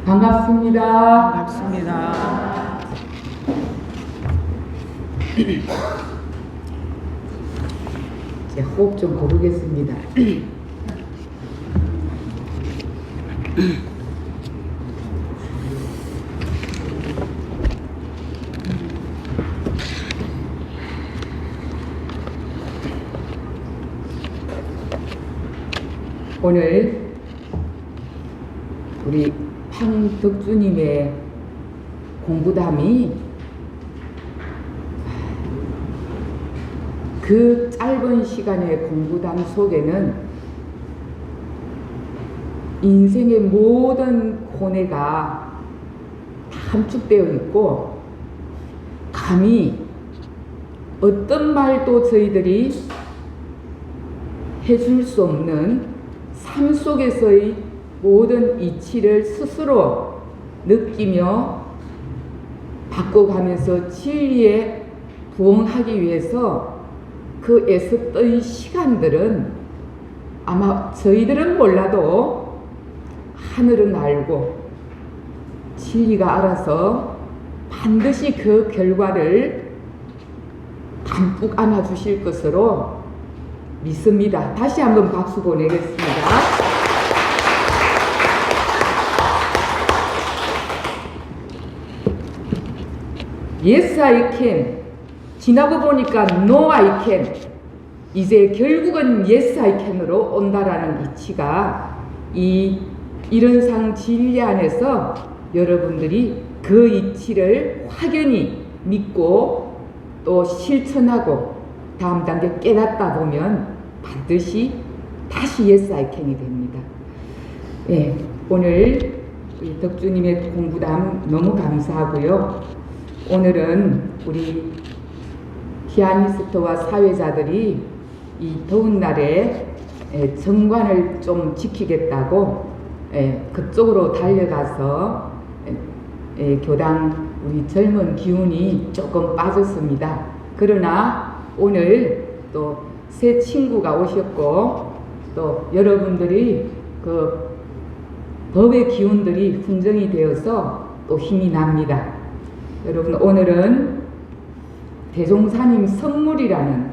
반갑습니다. 반갑습니다. 이제 호흡 좀 고르겠습니다. 오늘 우리 황덕주님의 공부담이 그 짧은 시간의 공부담 속에는 인생의 모든 고뇌가 다 함축되어 있고, 감히 어떤 말도 저희들이 해줄 수 없는 삶 속에서의 모든 이치를 스스로 느끼며 바꿔가면서 진리에 부응하기 위해서 그 애썼던 시간들은 아마 저희들은 몰라도 하늘은 알고 진리가 알아서 반드시 그 결과를 담뿍 안아주실 것으로 믿습니다. 다시 한번 박수 보내겠습니다. Yes, I can. 지나고 보니까 No, I can. 이제 결국은 Yes, I can으로 온다라는 이치가 이 이른상 진리 안에서 여러분들이 그 이치를 확연히 믿고 또 실천하고 다음 단계 깨닫다 보면 반드시 다시 Yes, I can이 됩니다. 예, 오늘 우리 덕주님의 공부담 너무 감사하고요. 오늘은 우리 피아니스트와 사회자들이 이 더운 날에 정관을 좀 지키겠다고 그쪽으로 달려가서 교당 우리 젊은 기운이 조금 빠졌습니다. 그러나 오늘 또 새 친구가 오셨고 또 여러분들이 그 법의 기운들이 훈정이 되어서 또 힘이 납니다. 여러분, 오늘은 대종사님의 선물이라는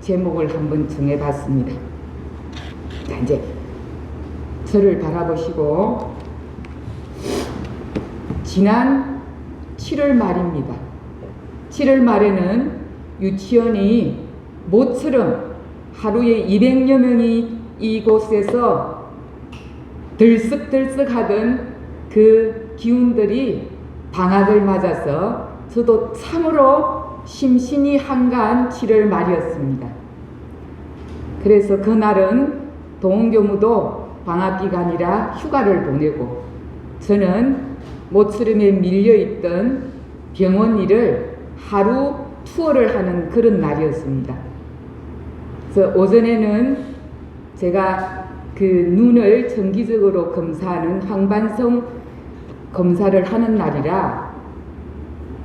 제목을 한번 정해봤습니다. 자, 이제 저를 바라보시고 지난 7월 말입니다. 7월 말에는 유치원이 모처럼 하루에 200여 명이 이곳에서 들썩들썩하던 그 기운들이 방학을 맞아서 저도 참으로 심신이 한가한 7월 말이었습니다. 그래서 그날은 동원교무도 방학기간이라 휴가를 보내고 저는 모처럼에 밀려있던 병원 일을 하루 투어를 하는 그런 날이었습니다. 그래서 오전에는 제가 그 눈을 정기적으로 검사하는 황반성 검사를 하는 날이라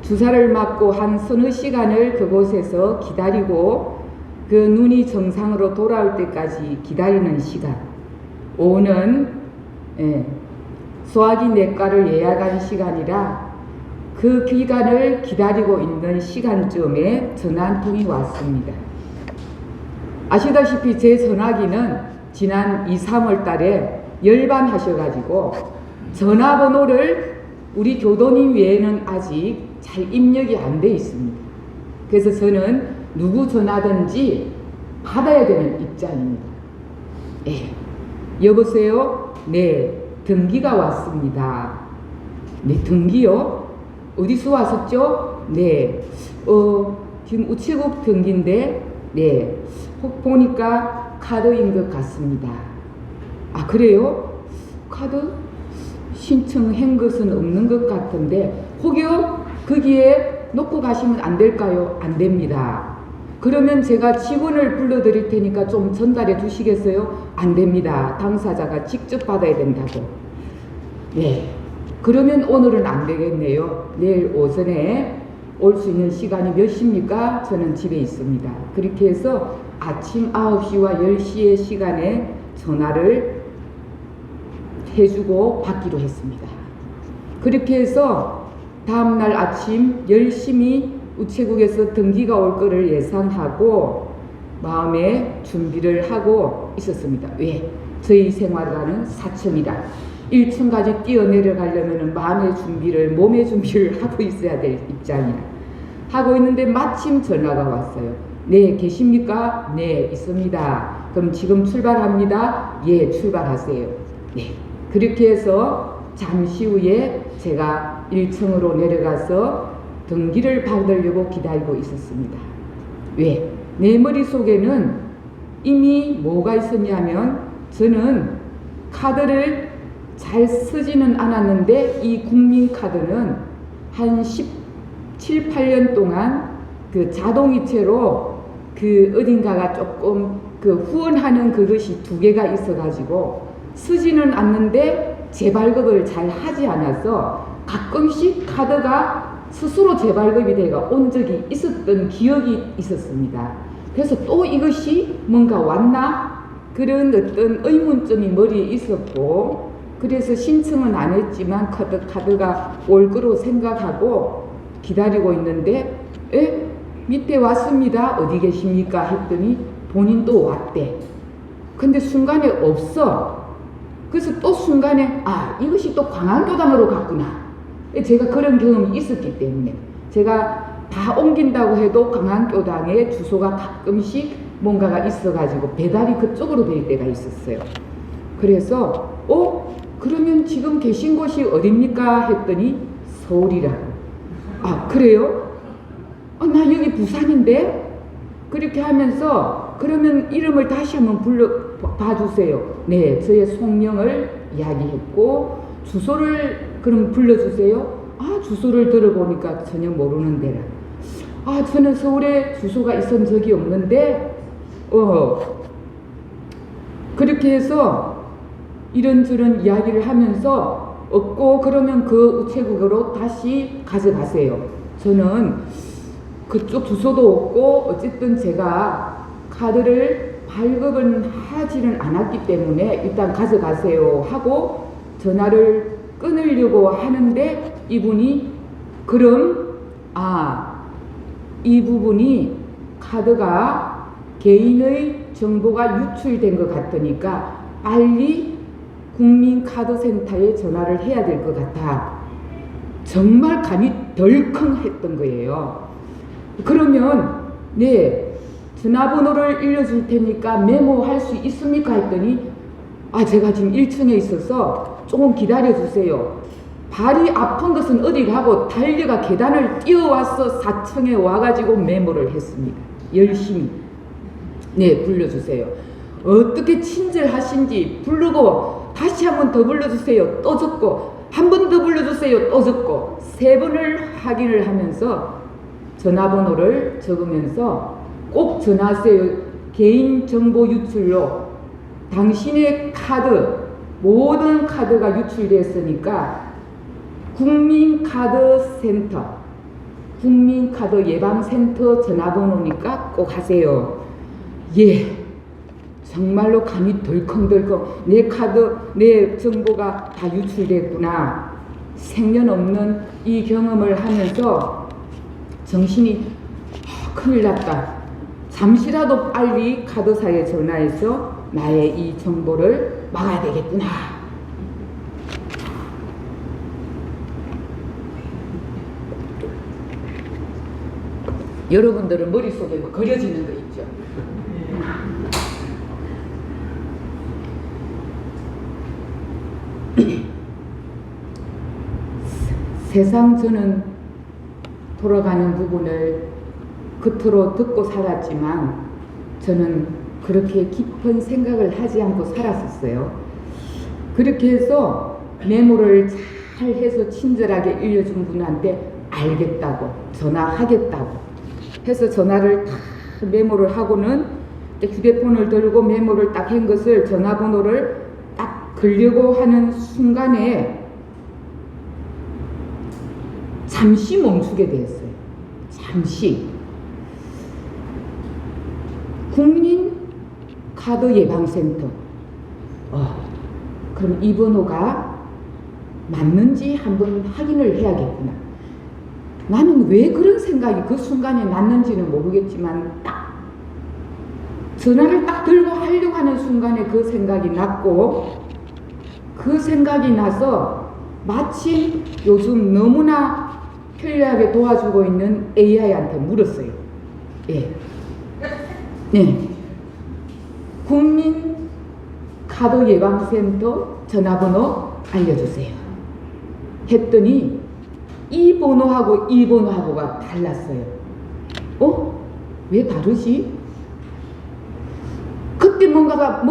주사를 맞고 한 서너 시간을 그곳에서 기다리고 그 눈이 정상으로 돌아올 때까지 기다리는 시간, 오후는 소화기 내과를 예약한 시간이라 그 기간을 기다리고 있는 시간쯤에 전화 한 통이 왔습니다. 아시다시피 제 전화기는 지난 2, 3월 달에 열반하셔가지고 전화번호를 우리 교도님 외에는 아직 잘 입력이 안 돼 있습니다. 그래서 저는 누구 전화든지 받아야 되는 입장입니다. 여보세요? 네, 등기가 왔습니다. 네, 등기요? 어디서 왔었죠? 네, 지금 우체국 등기인데, 네, 보니까 카드인 것 같습니다. 아, 그래요? 카드 신청한 것은 없는 것 같은데 혹여 거기에 놓고 가시면 안 될까요? 안 됩니다. 그러면 제가 직원을 불러드릴 테니까 좀 전달해 주시겠어요? 안 됩니다. 당사자가 직접 받아야 된다고. 네, 그러면 오늘은 안 되겠네요. 내일 오전에 올 수 있는 시간이 몇 시입니까? 저는 집에 있습니다. 그렇게 해서 아침 9시와 10시의 시간에 전화를 해주고 받기로 했습니다. 그렇게 해서 다음날 아침 열심히 우체국에서 등기가 올 거를 예상하고 마음에 준비를 하고 있었습니다. 왜? 저희 생활하는 4층이라 1층까지 뛰어내려가려면 마음의 준비를, 몸의 준비를 하고 있어야 될 입장이라 하고 있는데 마침 전화가 왔어요. 네, 계십니까? 네, 있습니다. 그럼 지금 출발합니다. 예, 출발하세요. 네, 그렇게 해서 잠시 후에 제가 1층으로 내려가서 등기를 받으려고 기다리고 있었습니다. 왜? 내 머릿속에는 이미 뭐가 있었냐면 저는 카드를 잘 쓰지는 않았는데 이 국민카드는 한 17, 8년 동안 그 자동이체로 그 어딘가가 조금 그 후원하는 그것이 2개가 있어가지고 쓰지는 않는데 재발급을 잘 하지 않아서 가끔씩 카드가 스스로 재발급이 돼가 온 적이 있었던 기억이 있었습니다. 그래서 또 이것이 뭔가 왔나? 그런 어떤 의문점이 머리에 있었고, 그래서 신청은 안 했지만 카드가 올 거로 생각하고 기다리고 있는데, 밑에 왔습니다. 어디 계십니까? 했더니 본인도 왔대. 근데 순간에 없어. 그래서 또 순간에 이것이 또 광안교당으로 갔구나. 제가 그런 경험이 있었기 때문에 제가 다 옮긴다고 해도 광안교당에 주소가 가끔씩 뭔가가 있어가지고 배달이 그쪽으로 될 때가 있었어요. 그래서 그러면 지금 계신 곳이 어딥니까? 했더니 서울이라고. 그래요? 나 여기 부산인데? 그렇게 하면서 그러면 이름을 다시 한번 봐주세요. 네, 저의 송명을 이야기했고 주소를 그럼 불러주세요. 주소를 들어보니까 전혀 모르는 데라. 저는 서울에 주소가 있은 적이 없는데 그렇게 해서 이런저런 이야기를 하면서 없고 그러면 그 우체국으로 다시 가져가세요. 저는 그쪽 주소도 없고 어쨌든 제가 카드를 발급은 하지는 않았기 때문에 일단 가져가세요 하고 전화를 끊으려고 하는데 이분이 그럼 이 부분이 카드가 개인의 정보가 유출된 것 같으니까 빨리 국민카드센터에 전화를 해야 될 것 같아. 정말 감이 덜컹 했던 거예요. 그러면 네, 전화번호를 일러줄 테니까 메모할 수 있습니까? 했더니 제가 지금 1층에 있어서 조금 기다려주세요. 발이 아픈 것은 어디 가고 달려가 계단을 뛰어와서 4층에 와가지고 메모를 했습니다. 열심히. 네, 불러주세요. 어떻게 친절하신지 부르고 다시 한 번 더 불러주세요. 또 적고 한 번 더 불러주세요. 또 적고 3번을 확인을 하면서 전화번호를 적으면서 꼭 전화하세요. 개인정보 유출로 당신의 카드, 모든 카드가 유출됐으니까 국민카드센터, 국민카드 예방센터 전화번호니까 꼭 하세요. 예, 정말로 감이 덜컹덜컹 내 카드, 내 정보가 다 유출됐구나. 생년 없는 이 경험을 하면서 정신이 큰일 났다. 잠시라도 빨리 카드사에 전화해서 나의 이 정보를 막아야 되겠구나. 여러분들은 머릿속에 뭐 그려지는 거 있죠? 세상 저는 돌아가는 부분을 겉으로 듣고 살았지만 저는 그렇게 깊은 생각을 하지 않고 살았었어요. 그렇게 해서 메모를 잘 해서 친절하게 일러준 분한테 알겠다고 전화하겠다고 해서 전화를 다 메모를 하고는 휴대폰을 들고 메모를 딱 한 것을 전화번호를 딱 걸려고 하는 순간에 잠시 멈추게 되었어요. 잠시. 국민카드 예방센터. 그럼 이 번호가 맞는지 한번 확인을 해야겠구나. 나는 왜 그런 생각이 그 순간에 났는지는 모르겠지만 딱 전화를 딱 들고 하려고 하는 순간에 그 생각이 났고, 그 생각이 나서 마침 요즘 너무나 편리하게 도와주고 있는 AI한테 물었어요. 예. 네. 국민카드예방센터 전화번호 알려주세요. 했더니 이 번호하고 이 번호하고가 달랐어요. 왜 다르지? 그때 뭔가가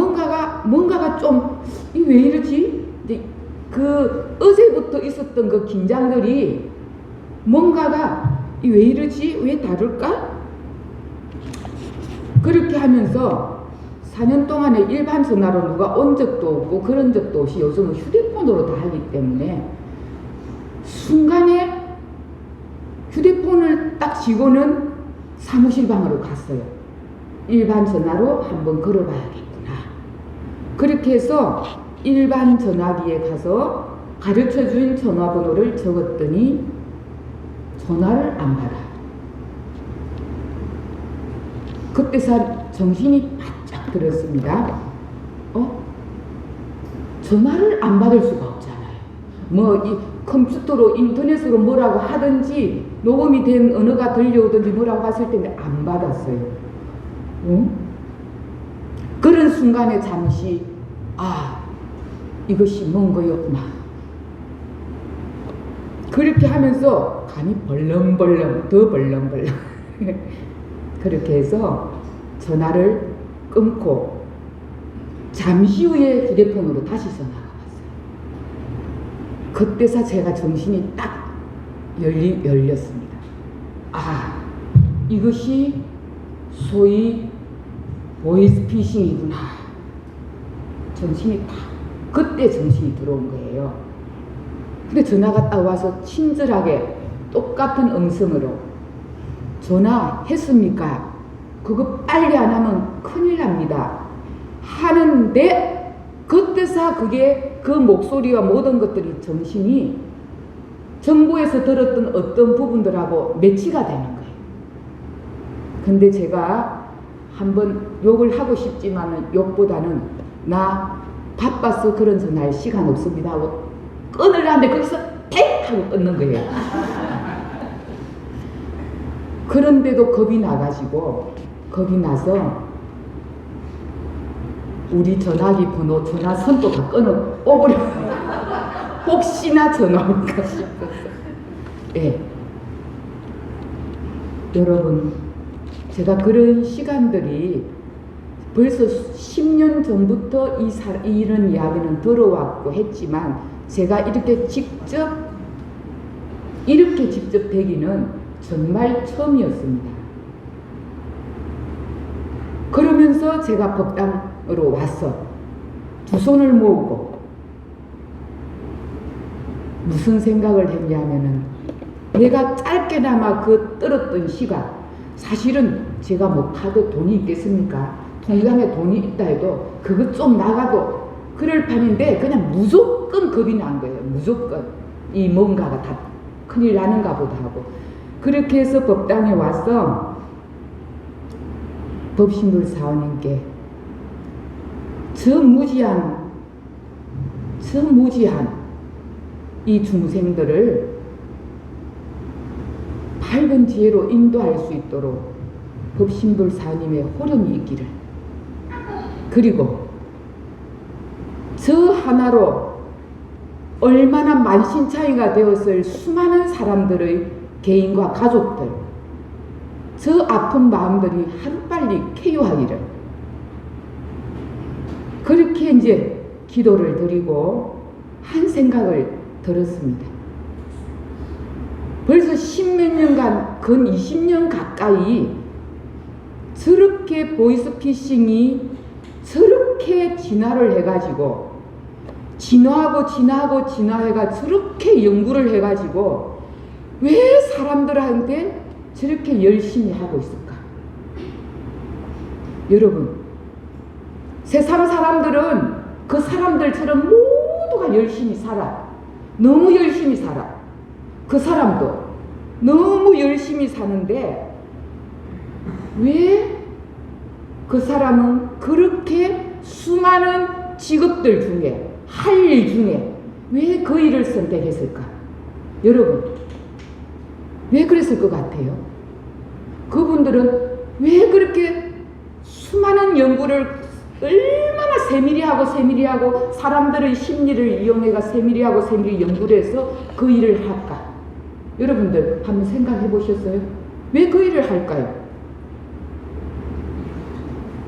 좀, 왜 이러지? 그 어제부터 있었던 그 긴장들이 뭔가가 왜 이러지? 왜 다를까? 그렇게 하면서 4년 동안에 일반 전화로 누가 온 적도 없고 그런 적도 없이 요즘은 휴대폰으로 다 하기 때문에 순간에 휴대폰을 딱 쥐고는 사무실 방으로 갔어요. 일반 전화로 한번 걸어봐야겠구나. 그렇게 해서 일반 전화기에 가서 가르쳐준 전화번호를 적었더니 전화를 안 받아. 그때 정신이 바짝 들었습니다. 전화를 안 받을 수가 없잖아요. 이 컴퓨터로 인터넷으로 뭐라고 하든지 녹음이 된 언어가 들려오든지 뭐라고 했을 텐데 안 받았어요. 그런 순간에 잠시 이것이 뭔 거였구나. 그렇게 하면서 간이 벌렁벌렁 더 벌렁벌렁 그렇게 해서 전화를 끊고 잠시 후에 휴대폰으로 다시 전화가 왔어요. 그때서 제가 정신이 딱 열렸습니다. 이것이 소위 보이스피싱이구나. 그때 정신이 들어온 거예요. 근데 전화가 딱 와서 친절하게 똑같은 음성으로 전화했습니까? 그거 빨리 안 하면 큰일 납니다. 하는데 그때서 그 목소리와 모든 것들이 정신이 정부에서 들었던 어떤 부분들하고 매치가 되는 거예요. 근데 제가 한번 욕을 하고 싶지만은 욕보다는 나 바빠서 그런 전화할 시간 없습니다 하고 끊으려는데 거기서 택 하고 끊는 거예요. 그런데도 겁이 나가지고 겁이 나서 우리 전화기 번호 전화선도 다 꺼버려. 혹시나 전화 올까 싶어서. 여러분, 제가 그런 시간들이 벌써 10년 전부터 이런 이야기는 들어왔고 했지만 제가 이렇게 직접 되기는 정말 처음이었습니다. 그러면서 제가 법당으로 와서 두 손을 모으고 무슨 생각을 했냐면은 내가 짧게나마 그 떨었던 시간, 사실은 제가 카드 돈이 있겠습니까? 통장에 돈이 있다 해도 그것 좀 나가도 그럴 판인데 그냥 무조건 겁이 난 거예요. 무조건 이 뭔가가 다 큰일 나는가 보다 하고 그렇게 해서 법당에 와서 법신불 사원님께 저 무지한 이 중생들을 밝은 지혜로 인도할 수 있도록 법신불 사원님의 호령이 있기를, 그리고 저 하나로 얼마나 만신창이가 되었을 수많은 사람들의 개인과 가족들, 저 아픈 마음들이 하루빨리 쾌유하기를, 그렇게 이제 기도를 드리고 한 생각을 들었습니다. 벌써 10몇 년간, 근 20년 가까이 저렇게 보이스피싱이 저렇게 진화를 해가지고 진화해가 저렇게 연구를 해가지고 왜 사람들한테 저렇게 열심히 하고 있을까? 여러분, 세상 사람들은 그 사람들처럼 모두가 열심히 살아. 너무 열심히 살아. 그 사람도 너무 열심히 사는데 왜 그 사람은 그렇게 수많은 직업들 중에 할 일 중에 왜 그 일을 선택했을까? 여러분, 왜 그랬을 것 같아요? 그분들은 왜 그렇게 수많은 연구를 얼마나 세밀히하고 사람들의 심리를 이용해가 세밀히 연구를 해서 그 일을 할까? 여러분들 한번 생각해 보셨어요? 왜 그 일을 할까요?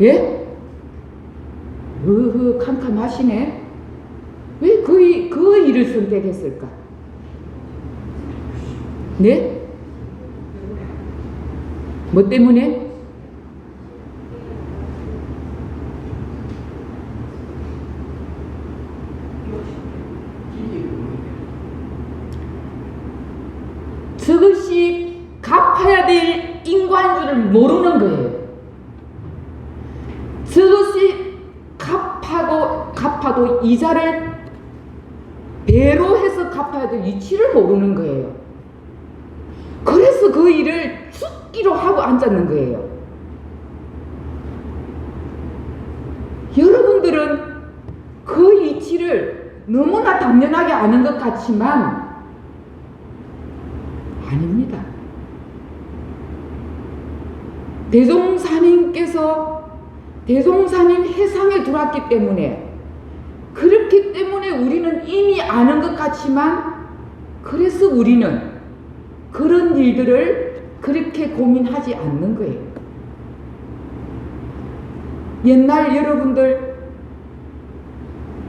예? 캄캄하시네. 왜 그 일을 선택했을까? 네? 뭐 때문에? 저것이 갚아야 될 인과인 줄을 모르는 거예요. 저것이 갚아도 이자를 배로 해서 갚아야 될 이치를 모르는 거예요. 그래서 그 일을 죽기로 하고 앉았는 거예요. 여러분들은 그 이치를 너무나 당연하게 아는 것 같지만 아닙니다. 대종사님 해상에 들어왔기 때문에, 그렇기 때문에 우리는 이미 아는 것 같지만, 그래서 우리는 그런 일들을 그렇게 고민하지 않는 거예요. 옛날 여러분들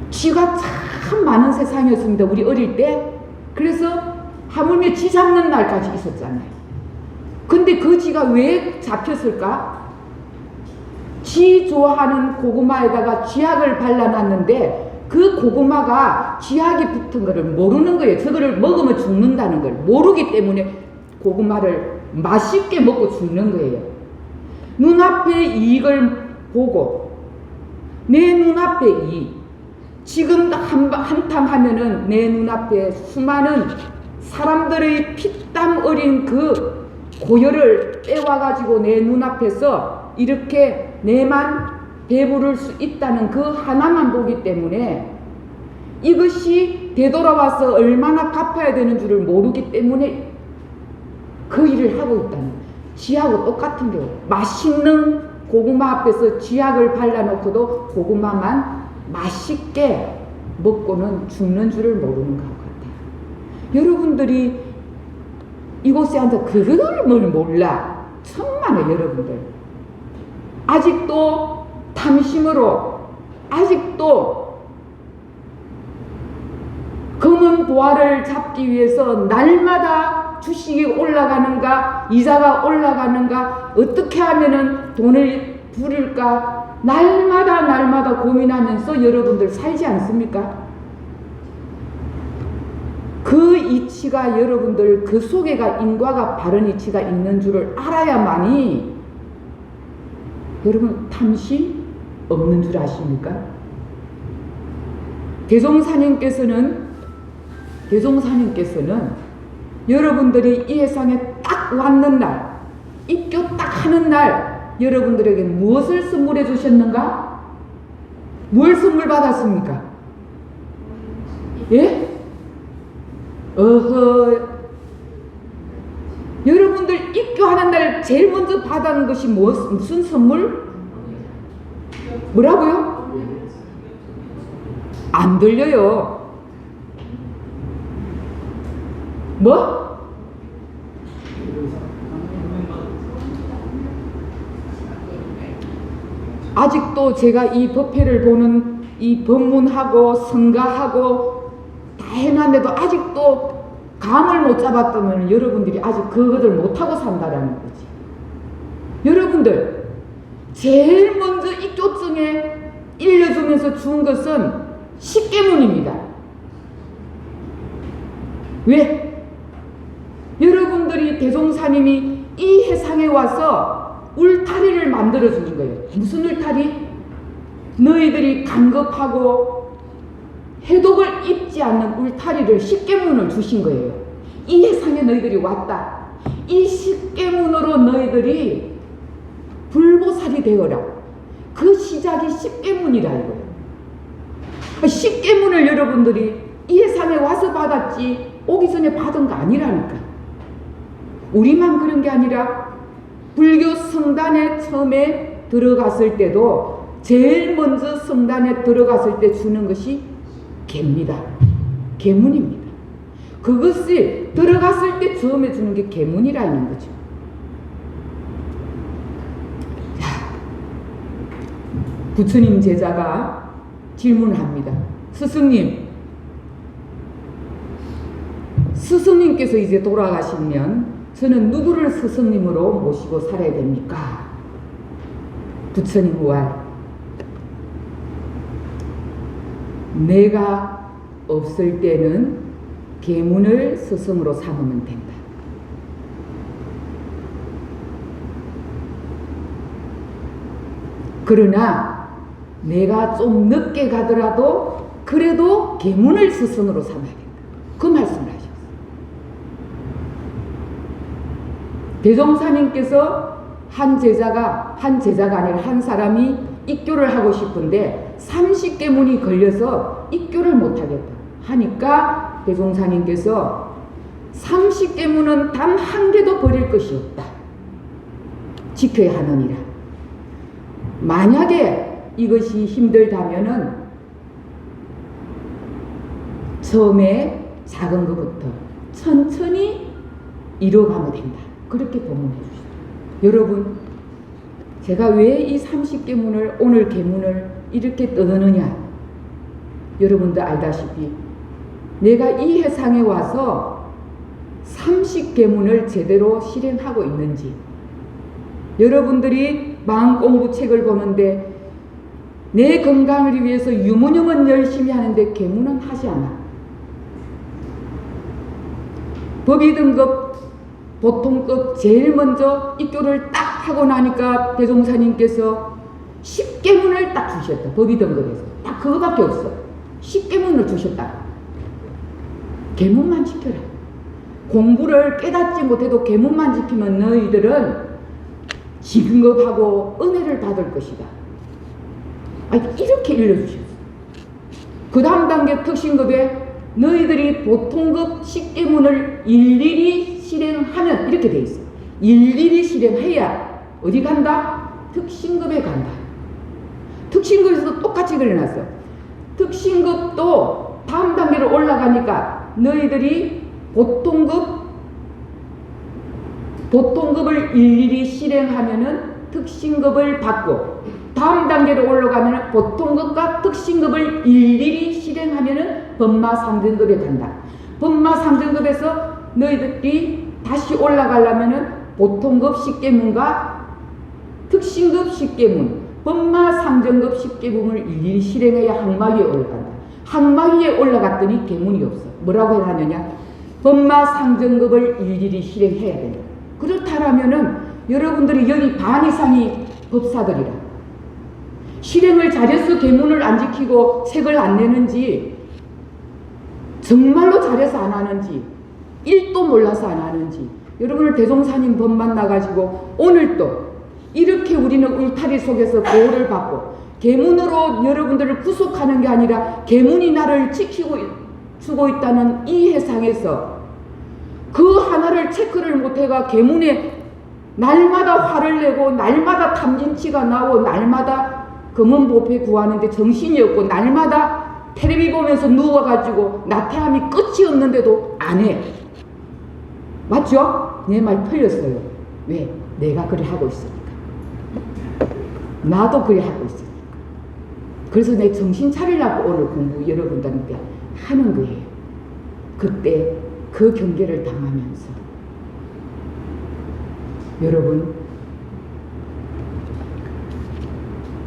쥐가 참 많은 세상이었습니다. 우리 어릴 때. 그래서 하물며 쥐 잡는 날까지 있었잖아요. 근데 그 쥐가 왜 잡혔을까? 쥐 좋아하는 고구마에다가 쥐약을 발라놨는데 그 고구마가 쥐약이 붙은 거를 모르는 거예요. 저거를 먹으면 죽는다는 걸 모르기 때문에 고구마를 맛있게 먹고 죽는 거예요. 눈앞의 이익을 보고 내 눈앞의 이익, 지금 한탕 하면은 내 눈앞에 수많은 사람들의 피땀 어린 그 고열을 빼와가지고 내 눈앞에서 이렇게 내만 배부를 수 있다는 그 하나만 보기 때문에, 이것이 되돌아와서 얼마나 갚아야 되는 줄을 모르기 때문에 그 일을 하고 있다는, 쥐하고 똑같은 거예요. 맛있는 고구마 앞에서 쥐약을 발라놓고도 고구마만 맛있게 먹고는 죽는 줄을 모르는 것 같아요. 여러분들이 이곳에 앉아 그걸 몰라. 천만에 여러분들 아직도 탐심으로, 아직도 검은 보화를 잡기 위해서 날마다 주식이 올라가는가, 이자가 올라가는가, 어떻게 하면은 돈을 부를까, 날마다 고민하면서 여러분들 살지 않습니까? 그 이치가, 여러분들 그 속에가 인과가 바른 이치가 있는 줄을 알아야만이 여러분 탐심 없는 줄 아십니까? 대종사님께서는 여러분들이 이 세상에 딱 왔는 날, 입교 딱 하는 날 여러분들에게 무엇을 선물해 주셨는가? 뭘 선물 받았습니까? 예? 여러분들 입교하는 날 제일 먼저 받은 것이 무슨 선물? 뭐라고요? 안 들려요. 뭐? 아직도 제가 이 법회를 보는 이 법문하고 성가하고 다 해놨는데도 아직도 감을 못 잡았다면 여러분들이 아직 그것을 못하고 산다라는 거지. 여러분들 제일 먼저 이 교정에 일려주면서 준 것은 십계문입니다. 왜? 여러분들이 대종사님이 이 해상에 와서 울타리를 만들어 주는 거예요. 무슨 울타리? 너희들이 간겁하고 해독을 입지 않는 울타리를 십계문을 주신 거예요. 이 해상에 너희들이 왔다. 이 십계문으로 너희들이 불보살이 되어라. 그 시작이 십계문이라 이거예요. 십계문을 여러분들이 이 해상에 와서 받았지 오기 전에 받은 거 아니라니까. 우리만 그런 게 아니라 불교 성단에 처음에 들어갔을 때도 제일 먼저 성단에 들어갔을 때 주는 것이 계입니다. 계문입니다. 그것이 들어갔을 때 처음에 주는 게 계문이라는 거죠. 자, 부처님 제자가 질문합니다. 스승님께서 이제 돌아가시면 저는 누구를 스승님으로 모시고 살아야 됩니까? 부처님 후알. 내가 없을 때는 계문을 스승으로 삼으면 된다. 그러나 내가 좀 늦게 가더라도 그래도 계문을 스승으로 삼아야 된다. 그 말씀을 하셨어요. 대종사님께서 한 제자가 아니라 한 사람이 입교를 하고 싶은데 30계문이 걸려서 입교를 못하겠다 하니까 대종사님께서 30계문은 단 한 개도 버릴 것이 없다. 지켜야 하느니라. 만약에 이것이 힘들다면은 처음에 작은 것부터 천천히 이뤄가면 된다. 그렇게 법문해 주시죠. 여러분, 제가 왜 이 30계문을 오늘 계문을 이렇게 떠드느냐? 여러분도 알다시피 내가 이 해상에 와서 30계문을 제대로 실행하고 있는지, 여러분들이 마음공부 책을 보는데 내 건강을 위해서 유문유문 열심히 하는데 계문은 하지 않아. 법의등급 보통급 제일 먼저 입교를 딱 하고 나니까 대종사님께서 10계문을 딱 주셨다. 법의등급에서 딱 그거밖에 없어. 10계문을 주셨다. 계문만 지켜라. 공부를 깨닫지 못해도 계문만 지키면 너희들은 진급하고 은혜를 받을 것이다. 이렇게 일러주셨어. 그 다음 단계 특신급에 너희들이 보통급 10계문을 일일이 실행하면 이렇게 돼 있어. 일일이 실행해야 어디 간다? 특신급에 간다. 특신급에서도 똑같이 그려놨어. 특신급도 다음 단계로 올라가니까 너희들이 보통급을 일일이 실행하면은 특신급을 받고, 다음 단계로 올라가면 보통급과 특신급을 일일이 실행하면은 법마상등급에 간다. 법마상등급에서 너희들이 다시 올라가려면은 보통급 10계문과 특신급 10계문, 법마상등급 10계문을 일일이 실행해야 항마위에 올라간다. 항마위에 올라갔더니 계문이 없어. 뭐라고 해야 하느냐? 법마상등급을 일일이 실행해야 된다. 그렇다면은 여러분들이 여기 반 이상이 법사들이라. 실행을 잘해서 계문을 안 지키고 책을 안 내는지, 정말로 잘해서 안 하는지, 1도 몰라서 안 하는지, 여러분을 대종사님 법 만나가지고 오늘 또 이렇게 우리는 울타리 속에서 보호를 받고 계문으로 여러분들을 구속하는 게 아니라 계문이 나를 지키고 주고 있다는 이 해상에서 그 하나를 체크를 못해가 계문에 날마다 화를 내고 날마다 탐진치가 나오고 날마다 금은보패 구하는데 정신이 없고 날마다 텔레비 보면서 누워가지고 나태함이 끝이 없는데도 안 해. 맞죠? 내 말 틀렸어요. 왜? 내가 그래 하고 있으니까. 나도 그래 하고 있으니까. 그래서 내 정신 차리려고 오늘 공부 여러분들한테 하는 거예요. 그때 그 경계를 당하면서 여러분,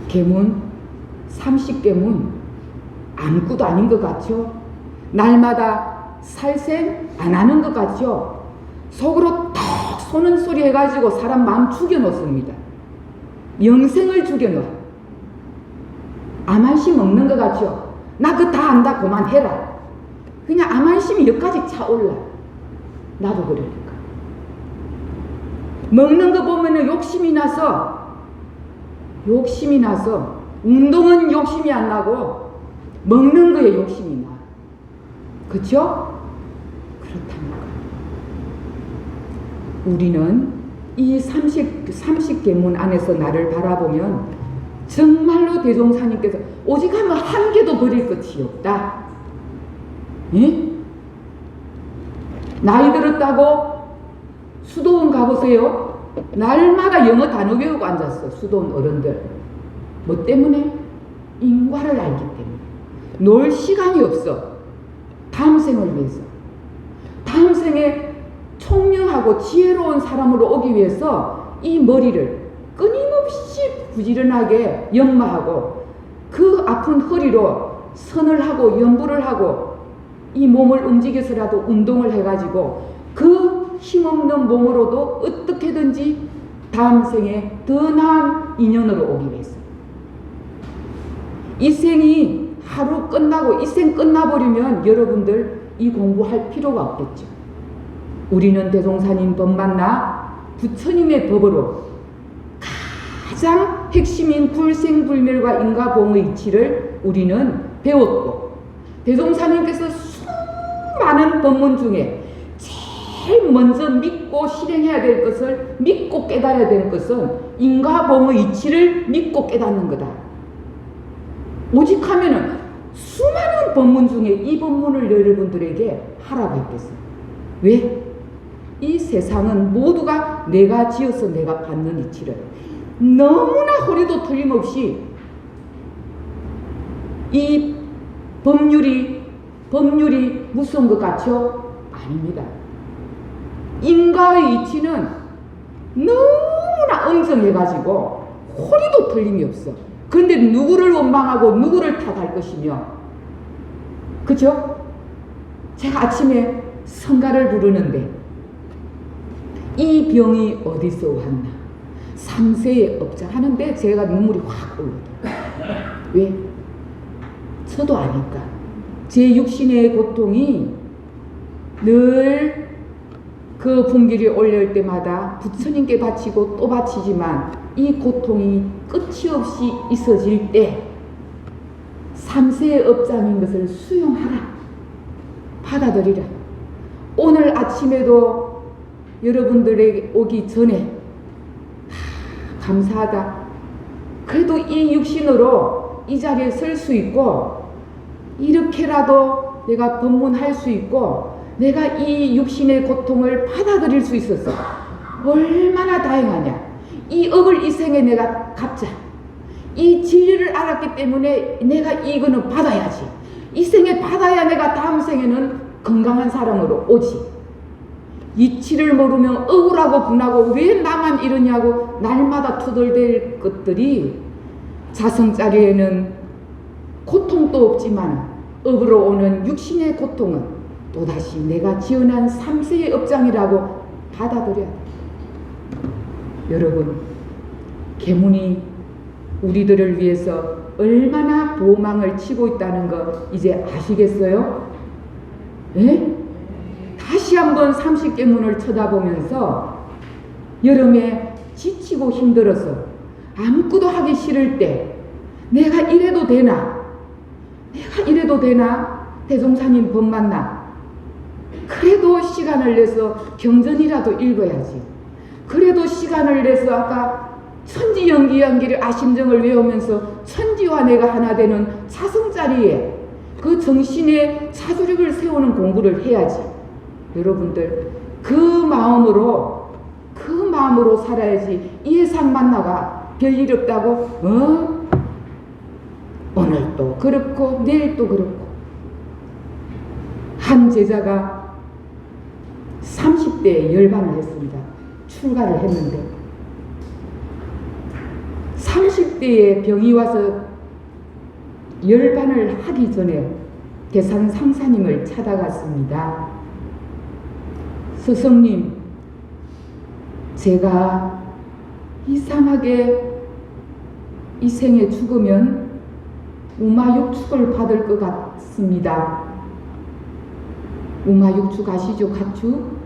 계문 30계문 아무것도 아닌 것 같죠? 날마다 살생 안 하는 것 같죠? 속으로 턱 쏘는 소리 해가지고 사람 마음 죽여놓습니다. 영생을 죽여놓아. 암한심 없는 것 같죠? 나 그거 다 안다. 그만해라. 그냥 암안심이 여기까지 차올라. 나도 그러니까. 먹는 거 보면은 욕심이 나서 운동은 욕심이 안 나고 먹는 거에 욕심이 나. 그쵸? 그렇답니다. 우리는 이 30계문 안에서 나를 바라보면 정말로 대종사님께서 오직 하면 한 개도 버릴 것이 없다. 예? 나이 들었다고 수도원 가보세요. 날마다 영어 단어 외우고 앉았어. 수도원 어른들. 뭐 때문에? 인과를 알기 때문에. 놀 시간이 없어. 다음 생을 위해서. 다음 생에 총명하고 지혜로운 사람으로 오기 위해서 이 머리를 끊임없이 부지런하게 연마하고 그 아픈 허리로 선을 하고 연부를 하고 이 몸을 움직여서라도 운동을 해가지고 그 힘없는 몸으로도 어떻게든지 다음 생에 더 나은 인연으로 오기 위해서. 이 생이 하루 끝나고 이 생 끝나버리면 여러분들 이 공부할 필요가 없겠죠. 우리는 대종사님 법 만나 부처님의 법으로 가장 핵심인 불생불멸과 인과보응의 이치를 우리는 배웠고, 대종사님께서 수많은 법문 중에 제일 먼저 믿고 실행해야 될 것을, 믿고 깨달아야 될 것은 인과보응의 이치를 믿고 깨닫는 거다. 오직 하면은 수많은 법문 중에 이 법문을 여러분들에게 하라고 했겠어요. 왜? 이 세상은 모두가 내가 지어서 내가 받는 이치를 너무나 허리도 틀림없이 이 법률이 무서운 것 같죠? 아닙니다. 인과의 이치는 너무나 엄정해가지고 허리도 틀림이 없어. 그런데 누구를 원망하고 누구를 탓할 것이며, 그죠? 제가 아침에 성가를 부르는데 이 병이 어디서 왔나? 삼세의 업장 하는데 제가 눈물이 확 올라요. 왜? 저도 아니까. 제 육신의 고통이 늘 그 분기를 올릴 때마다 부처님께 바치고 또 바치지만 이 고통이 끝이 없이 있어질 때 삼세의 업장인 것을 수용하라. 받아들이라. 오늘 아침에도 여러분들에게 오기 전에 감사하다. 그래도 이 육신으로 이 자리에 설 수 있고 이렇게라도 내가 법문할 수 있고 내가 이 육신의 고통을 받아들일 수 있어서 얼마나 다행하냐. 이 업을 이 생에 내가 갚자. 이 진리를 알았기 때문에 내가 이거는 받아야지. 이 생에 받아야 내가 다음 생에는 건강한 사람으로 오지. 이치를 모르면 억울하고 분하고 왜 나만 이러냐고 날마다 투덜댈 것들이 자성자리에는 고통도 없지만 업으로 오는 육신의 고통은 또다시 내가 지어난 삼세의 업장이라고 받아들여야 돼. 여러분, 계문이 우리들을 위해서 얼마나 보망을 치고 있다는 거 이제 아시겠어요? 예? 다시 한번 30계문을 쳐다보면서 여름에 지치고 힘들어서 아무것도 하기 싫을 때 내가 이래도 되나? 대종사님 법 만나. 그래도 시간을 내서 경전이라도 읽어야지. 그래도 시간을 내서 아까 천지연기연기를 아심정을 외우면서 천지와 내가 하나 되는 자성자리에 그 정신의 자주력을 세우는 공부를 해야지. 여러분들 그 마음으로 살아야지. 이해상 만나가 별일 없다고 오늘도 그렇고 내일도 그렇고. 한 제자가 30대에 열반을 했습니다. 출가를 했는데 30대에 병이 와서 열반을 하기 전에 대산 상사님을 찾아갔습니다. 스승님, 제가 이상하게 이 생에 죽으면 우마육축을 받을 것 같습니다. 우마육축 아시죠? 가축?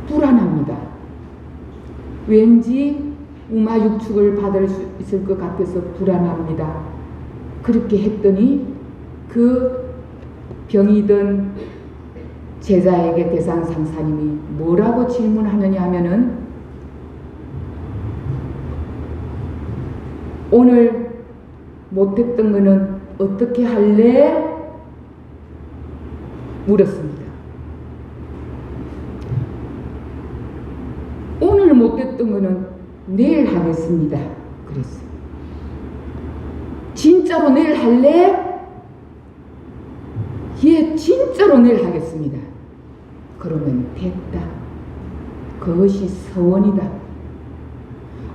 불안합니다. 왠지 우마육축을 받을 수 있을 것 같아서 불안합니다. 그렇게 했더니 그 병이던 제자에게 대산상사님이 뭐라고 질문하느냐 하면은 오늘 못했던 거는 어떻게 할래? 물었습니다. 오늘 못했던 거는 내일 하겠습니다. 그랬어요. 진짜로 내일 할래? 예, 진짜로 내일 하겠습니다. 그러면 됐다. 그것이 서원이다.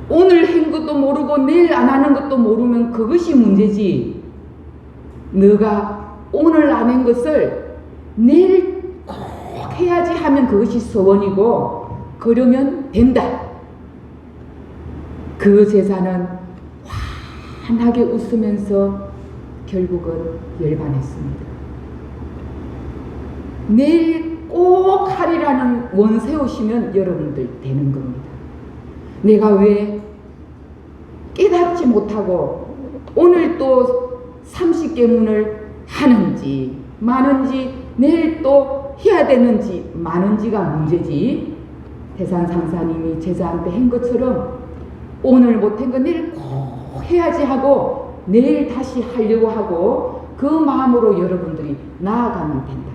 오늘 한 것도 모르고 내일 안 하는 것도 모르면 그것이 문제지. 너가 오늘 안 한 것을 내일 꼭 해야지 하면 그것이 서원이고 그러면 된다. 그 제자는 환하게 웃으면서 결국은 열반했습니다. 내일 꼭 하리라는 원 세우시면 여러분들 되는 겁니다. 내가 왜 깨닫지 못하고 오늘 또 30계문을 하는지 마는지 내일 또 해야 되는지 마는지가 문제지. 대산상사님이 제자한테 한 것처럼 오늘 못한 거 내일 꼭 해야지 하고 내일 다시 하려고 하고 그 마음으로 여러분들이 나아가면 된다.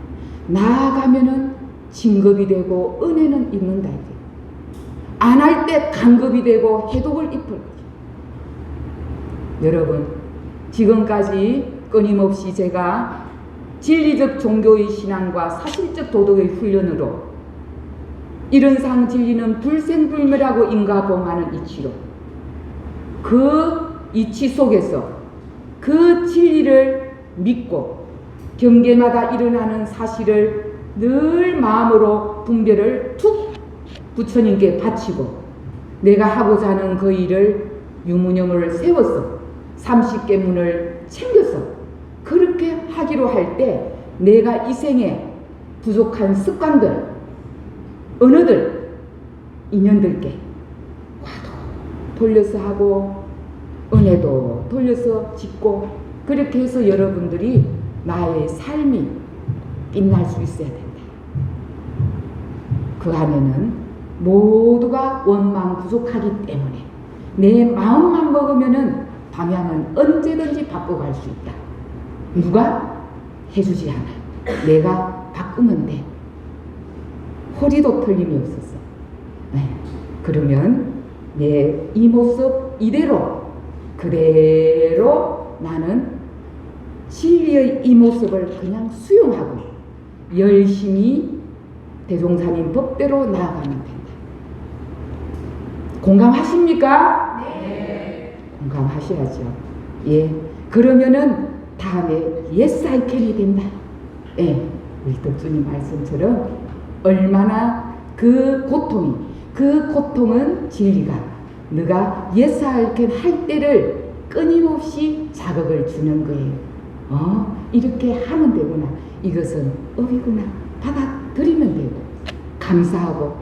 나아가면은 징겁이 되고 은혜는 있는다. 안 할 때 간겁이 되고 해독을 입을 거죠. 여러분, 지금까지 끊임없이 제가 진리적 종교의 신앙과 사실적 도덕의 훈련으로 이른상 진리는 불생불멸하고 인과봉하는 이치로 그 이치 속에서 그 진리를 믿고 경계마다 일어나는 사실을 늘 마음으로 분별을 툭 부처님께 바치고 내가 하고자 하는 그 일을 유무념을 세워서 30계문을 챙겨서 그렇게 하기로 할 때 내가 이 생에 부족한 습관들, 언어들, 인연들께 화도 돌려서 하고 은혜도 돌려서 짓고 그렇게 해서 여러분들이 나의 삶이 빛날 수 있어야 된다. 그 안에는 모두가 원망 부족하기 때문에 내 마음만 먹으면은 방향은 언제든지 바꿔갈 수 있다. 누가 해주지 않아. 내가 바꾸면 돼. 허리도 틀림이 없었어. 네. 그러면 내 이 모습 이대로 그대로 나는 진리의 이 모습을 그냥 수용하고 열심히 대종사님 법대로 나아가면 된다. 공감하십니까? 네. 공감하셔야죠. 예. 그러면은 다음에 yes I can이 된다. 예. 우리 덕주님 말씀처럼 얼마나 그 고통은 진리가 네가 yes I can 할 때를 끊임없이 자극을 주는 거예요. 이렇게 하면 되구나. 이것은 업이구나. 받아들이면 되고 감사하고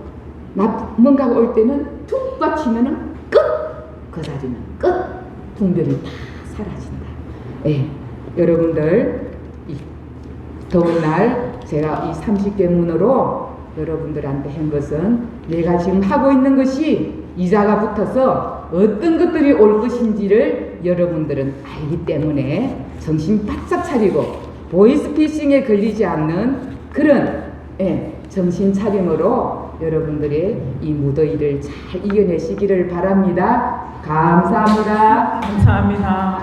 뭔가가 올 때는 툭 받치면은 끝! 그 자리는 끝! 분별이 다 사라진다. 예, 여러분들 이 더운 날 제가 이 30계문으로 여러분들한테 한 것은 내가 지금 하고 있는 것이 이자가 붙어서 어떤 것들이 올 것인지를 여러분들은 알기 때문에 정신 바짝 차리고 보이스피싱에 걸리지 않는 그런 정신 차림으로 여러분들의 이 무더위를 잘 이겨내시기를 바랍니다. 감사합니다. 감사합니다.